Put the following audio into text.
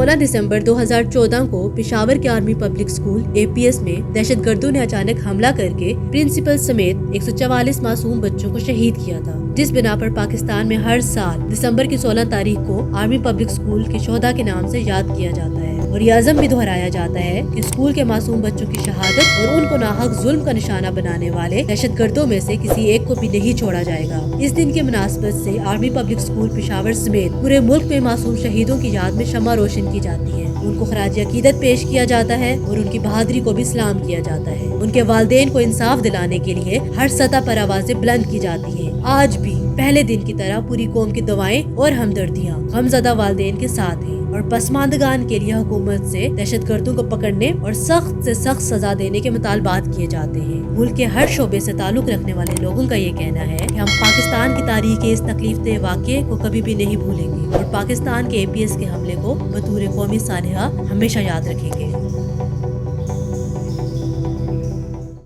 16 दिसंबर 2014 को पेशावर के army public school APS में दहशत गर्दों ने अचानक हमला करके प्रिंसिपल समेत 144 मासूम बच्चों को शहीद किया था, जिस बिना पर पाकिस्तान में हर साल दिसंबर की 16 तारीख को आर्मी पब्लिक स्कूल के शोहदा के नाम से याद किया जाता है और ये अज़म भी दोहराया जाता है कि स्कूल के मासूम बच्चों की शहादत और उनको नाहक जुल्म का निशाना बनाने वाले दहशत गर्दों में से किसी एक को भी नहीं छोड़ा जाएगा। इस दिन की मुनासबत से आर्मी पब्लिक स्कूल पेशावर समेत पूरे मुल्क में मासूम शहीदों की याद में शम्मा रोशन की जाती है, उनको खराज अकीदत पेश किया जाता है और उनकी बहादुरी को भी सलाम किया जाता है। उनके वालिदैन को इंसाफ दिलाने के लिए हर सतह पर आवाजें बुलंद की जाती हैं। आज भी पहले दिन की तरह पूरी कौम की दुआएं और हमदर्दियां गमज़दा वालिदैन के साथ हैं और पसमानदगान के लिए हुकूमत से दहशत गर्दों को पकड़ने और सख्त से सख्त सजा देने के मुतालबात किए जाते हैं। मुल्क के हर शोबे से ताल्लुक रखने वाले लोगों का ये कहना है कि हम पाकिस्तान की तारीख के इस तकलीफदेह वाक़ये को कभी भी नहीं भूलेंगे और पाकिस्तान के APS के हमले को बतौर कौमी सानहा हमेशा याद रखेंगे।